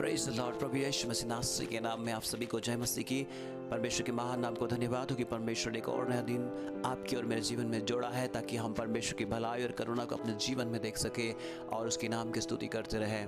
Praise the lord. प्रभु यीशु मसीह नासरी के नाम में आप सभी को जय मसीह की। परमेश्वर के महान नाम को धन्यवाद हो कि परमेश्वर ने एक और नया दिन आपके और मेरे जीवन में जोड़ा है, ताकि हम परमेश्वर की भलाई और करुणा को अपने जीवन में देख सके और उसके नाम की स्तुति करते रहे।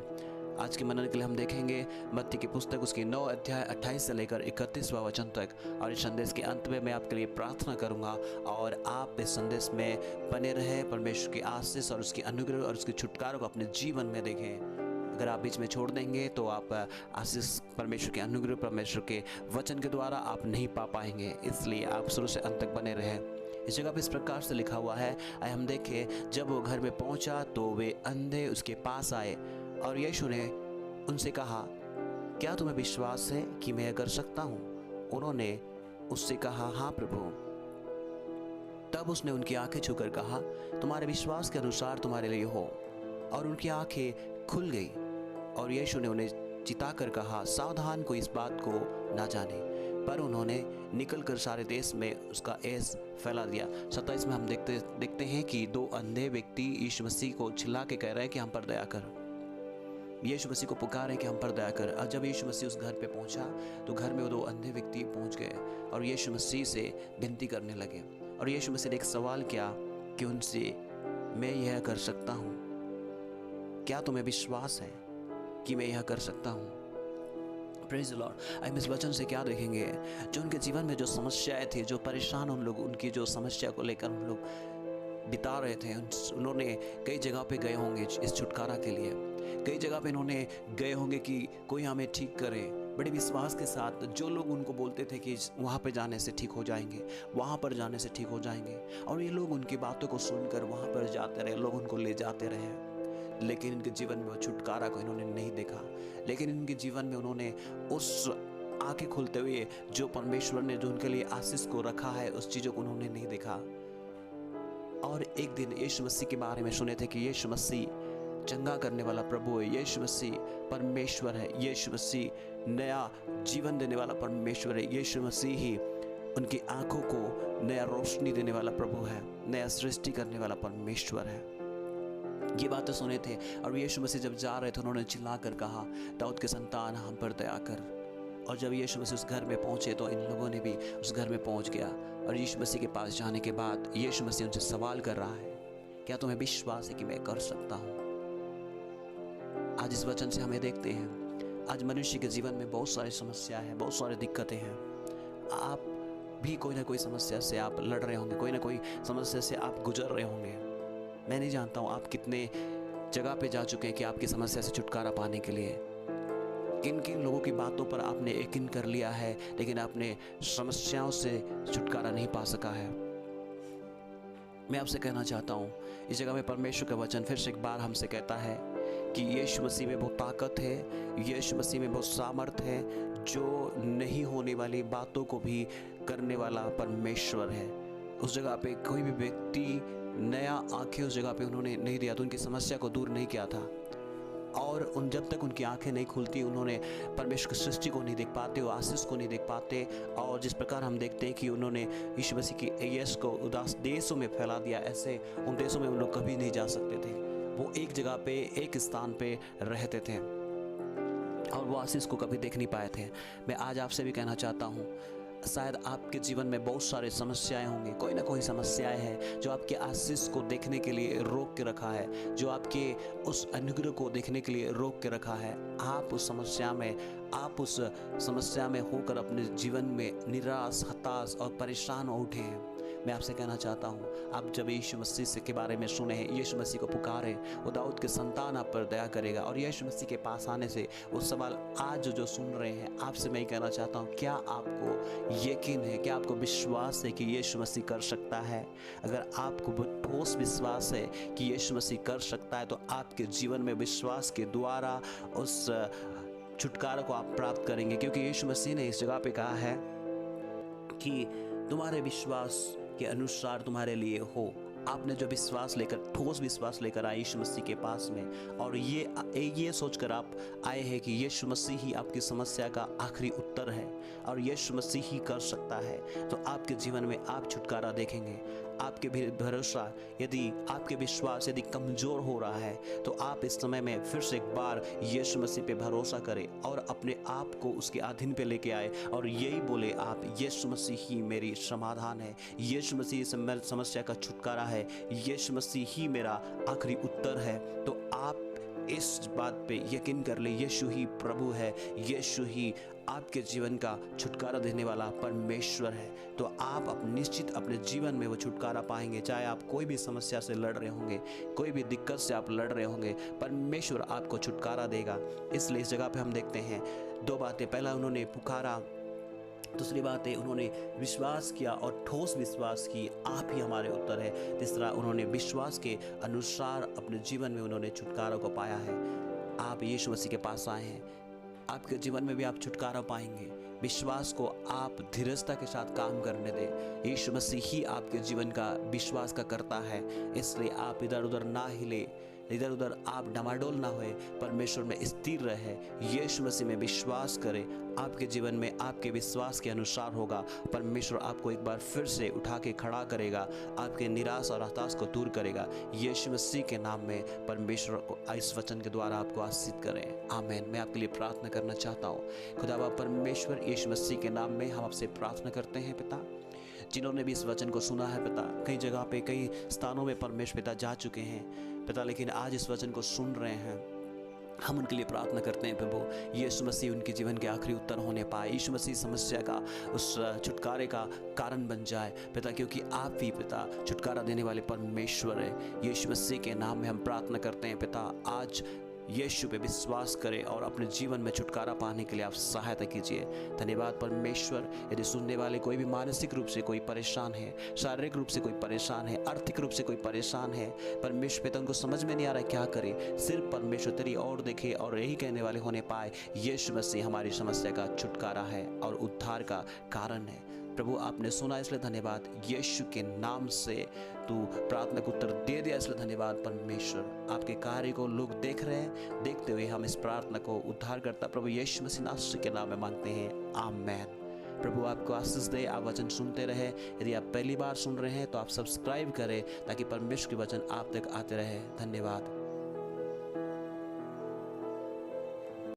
आज के मनन के लिए हम देखेंगे मत्ती की पुस्तक उसकी 9 अध्याय 28 से लेकर 31वां वचन तक। और इस संदेश के अंत में मैं आपके लिए प्रार्थना करूंगा और आप इस संदेश में बने रहे। परमेश्वर की आशीष और उसकी अनुग्रह और उसकी छुटकारों को अपने जीवन में देखें। अगर आप बीच में छोड़ देंगे तो आप आशीष, परमेश्वर के अनुग्रह, परमेश्वर के वचन के द्वारा आप नहीं पा पाएंगे। इसलिए आप शुरू से अंत तक बने रहे। इस जगह पे इस प्रकार से लिखा हुआ है, आइए हम देखें। जब वो घर में पहुंचा तो वे अंधे उसके पास आए और यीशु ने उनसे कहा, क्या तुम्हें विश्वास है कि मैं कर सकता हूँ? उन्होंने उससे कहा, हाँ प्रभु। तब उसने उनकी आंखें छूकर कहा, तुम्हारे विश्वास के अनुसार तुम्हारे लिए हो। और उनकी आंखें खुल गई। और यीशु ने उन्हें चिताकर कहा, सावधान को इस बात को ना जाने। पर उन्होंने निकलकर सारे देश में उसका ऐस फैला दिया। 27 में हम देखते हैं कि 2 अंधे व्यक्ति यीशु मसीह को चिल्ला के कह रहे हैं कि हम पर दया कर। यीशु मसीह को पुकारे कि हम पर दया कर। और जब यीशु मसीह उस घर पे पहुंचा तो घर में वो 2 अंधे व्यक्ति पहुंच गए और यीशु मसीह से विनती करने लगे। और यीशु मसीह ने एक सवाल किया कि उनसे, मैं यह कर सकता हूँ? क्या तुम्हें विश्वास है कि मैं यह कर सकता हूँ? Praise the Lord. हम इस वचन से क्या देखेंगे? जो उनके जीवन में जो समस्याएं थी, जो परेशान उन लोग, उनकी जो समस्या को लेकर उन लोग बिता रहे थे, उन्होंने कई जगह पे गए होंगे इस छुटकारा के लिए। कई जगह पे इन्होंने गए होंगे कि कोई हमें ठीक करे। बड़े विश्वास के साथ जो लोग उनको बोलते थे कि वहाँ पे जाने से ठीक हो जाएंगे, वहाँ पर जाने से ठीक हो जाएंगे, और ये लोग उनकी बातों को सुनकर वहाँ पर जाते रहे, लोग उनको ले जाते रहे। लेकिन इनके जीवन में वो छुटकारा को इन्होंने नहीं देखा। लेकिन इनके जीवन में उन्होंने उस आंखें खुलते हुए जो परमेश्वर ने जो उनके लिए आशीष को रखा है, उस चीज़ों को उन्होंने नहीं देखा। और एक दिन यीशु मसीह के बारे में सुने थे कि यीशु मसीह चंगा करने वाला प्रभु है, यीशु मसीह परमेश्वर है, यीशु मसीह नया जीवन देने वाला परमेश्वर है, यीशु मसीह ही उनकी आंखों को नया रोशनी देने वाला प्रभु है, नया सृष्टि करने वाला परमेश्वर है। ये बातें सुने थे और यीशु मसीह जब जा रहे थे उन्होंने चिल्लाकर कहा, दाऊद के संतान हम पर दया कर। और जब यीशु मसीह उस घर में पहुंचे तो इन लोगों ने भी उस घर में पहुंच गया। और यीशु मसीह के पास जाने के बाद यीशु मसीह उनसे सवाल कर रहा है, क्या तुम्हें विश्वास है कि मैं कर सकता हूँ? आज इस वचन से हमें देखते हैं, आज मनुष्य के जीवन में बहुत सारी समस्याएं हैं, बहुत सारी दिक्कतें हैं। आप भी कोई ना कोई समस्या से आप लड़ रहे होंगे, कोई ना कोई समस्या से आप गुजर रहे होंगे। मैं नहीं जानता हूँ आप कितने जगह पे जा चुके हैं कि आपकी समस्या से छुटकारा पाने के लिए। किन किन लोगों की बातों पर आपने यकीन कर लिया है, लेकिन आपने समस्याओं से छुटकारा नहीं पा सका है। मैं आपसे कहना चाहता हूँ, इस जगह में परमेश्वर का वचन फिर से एक बार हमसे कहता है कि यीशु मसीह में बहुत ताकत है, यीशु मसीह में बहुत सामर्थ्य है, जो नहीं होने वाली बातों को भी करने वाला परमेश्वर है। उस जगह पे कोई भी व्यक्ति नया आंखें उस जगह पे उन्होंने नहीं दिया, तो उनकी समस्या को दूर नहीं किया था। और जब तक उनकी आंखें नहीं खुलती, उन्होंने परमेश्वर की सृष्टि को नहीं देख पाते, वो आशीष को नहीं देख पाते। और जिस प्रकार हम देखते हैं कि उन्होंने यीशु मसीह की यश को उदास देशों में फैला दिया, ऐसे उन देशों में उन लोग कभी नहीं जा सकते थे। वो एक जगह पे, एक स्थान पे रहते थे और वो आशीष को कभी देख नहीं पाए थे। मैं आज आपसे भी कहना चाहता हूँ, शायद आपके जीवन में बहुत सारे समस्याएं होंगी, कोई ना कोई समस्याएं हैं जो आपके आशीष को देखने के लिए रोक के रखा है, जो आपके उस अनुग्रह को देखने के लिए रोक के रखा है। आप उस समस्या में होकर अपने जीवन में निराश, हताश और परेशान हो उठे हैं। मैं आपसे कहना चाहता हूँ, आप जब यीशु मसीह से के बारे में सुने हैं, यीशु मसीह को पुकारे, वो दाऊद के संतान आप पर दया करेगा। और यीशु मसीह के पास आने से वो सवाल आज जो सुन रहे हैं, आपसे मैं कहना चाहता हूँ, क्या आपको यकीन है, क्या आपको विश्वास है कि यीशु मसीह कर सकता है? अगर आपको ठोस विश्वास है कि यीशु मसीह कर सकता है, तो आपके जीवन में विश्वास के द्वारा उस छुटकारा को आप प्राप्त करेंगे। क्योंकि यीशु मसीह ने इस जगह पे कहा है कि तुम्हारे विश्वास के अनुसार तुम्हारे लिए हो। आपने जो विश्वास लेकर, ठोस विश्वास लेकर आए यीशु मसीह के पास में, और ये सोचकर आप आए हैं कि यीशु मसीह ही आपकी समस्या का आखिरी उत्तर है और यीशु मसीह ही कर सकता है, तो आपके जीवन में आप छुटकारा देखेंगे, आपके भी भरोसा, यदि आपके विश्वास यदि कमज़ोर हो रहा है, तो आप इस समय में फिर से एक बार यीशु मसीह पे भरोसा करें और अपने आप को उसके अधीन पे लेके आए और यही बोले आप, यीशु मसीह ही मेरी समाधान है, यीशु मसीह समस्या का छुटकारा है, यीशु मसीह ही मेरा आखिरी उत्तर है। तो आप इस बात पे यकीन कर ले, यीशु ही प्रभु है, यीशु ही आपके जीवन का छुटकारा देने वाला परमेश्वर है। तो आप निश्चित अपने जीवन में वो छुटकारा पाएंगे। चाहे आप कोई भी समस्या से लड़ रहे होंगे, कोई भी दिक्कत से आप लड़ रहे होंगे, परमेश्वर आपको छुटकारा देगा। इसलिए इस जगह पे हम देखते हैं दो बातें। पहला उन्होंने पुकारा, दूसरी बात है उन्होंने विश्वास किया और ठोस विश्वास की, आप ही हमारे उत्तर है। तीसरा उन्होंने विश्वास के अनुसार अपने जीवन में उन्होंने छुटकारा को पाया है। आप यीशु मसीह के पास आए हैं, आपके जीवन में भी आप छुटकारा पाएंगे। विश्वास को आप धीरजता के साथ काम करने दें। यीशु मसीह ही आपके जीवन का विश्वास का करता है, इसलिए आप इधर उधर ना हिले, इधर उधर आप डमाडोल ना होए, परमेश्वर में स्थिर रहे, यीशु मसीह में विश्वास करें। आपके जीवन में आपके विश्वास के अनुसार होगा। परमेश्वर आपको एक बार फिर से उठा के खड़ा करेगा, आपके निराश और हताश को दूर करेगा। यीशु मसीह के नाम में परमेश्वर इस वचन के द्वारा आपको आशीष करें। आमीन। मैं आपके लिए प्रार्थना करना चाहता हूँ। खुदावा परमेश्वर, यीशु मसीह के नाम में हम आपसे प्रार्थना करते हैं पिता, जिन्होंने भी इस वचन को सुना है पिता, कई जगह पे कई स्थानों में परमेश्वर पिता जा चुके हैं पिता, लेकिन आज इस वचन को सुन रहे हैं, हम उनके लिए प्रार्थना करते हैं प्रभु, यीशु मसीह उनके जीवन के आखिरी उत्तर होने पाए। यीशु मसीह समस्या का उस छुटकारे का कारण बन जाए पिता, क्योंकि आप ही पिता छुटकारा देने वाले परमेश्वर है। यीशु मसीह के नाम में हम प्रार्थना करते हैं पिता, आज यीशु पे विश्वास करें और अपने जीवन में छुटकारा पाने के लिए आप सहायता कीजिए। धन्यवाद परमेश्वर। यदि सुनने वाले कोई भी मानसिक रूप से कोई परेशान है, शारीरिक रूप से कोई परेशान है, आर्थिक रूप से कोई परेशान है, परमेश्वर पिता उनको समझ में नहीं आ रहा क्या करे, सिर्फ परमेश्वर तेरी ओर देखे और यही कहने वाले होने पाए, यीशु मसीह हमारी समस्या का छुटकारा है और उद्धार का कारण है। प्रभु आपने सुना इसलिए धन्यवाद, यीशु के नाम से तू प्रार्थना को उत्तर दे दिया इसलिए धन्यवाद परमेश्वर। आपके कार्य को लोग देख रहे हैं, देखते हुए हम इस प्रार्थना को उद्धार करता प्रभु यीशु मसीह नासरी के नाम में मांगते हैं, आमेन। प्रभु आपको आशीष दे, आप वचन सुनते रहे। यदि आप पहली बार सुन रहे हैं तो आप सब्सक्राइब करें ताकि परमेश्वर के वचन आप तक आते रहे। धन्यवाद।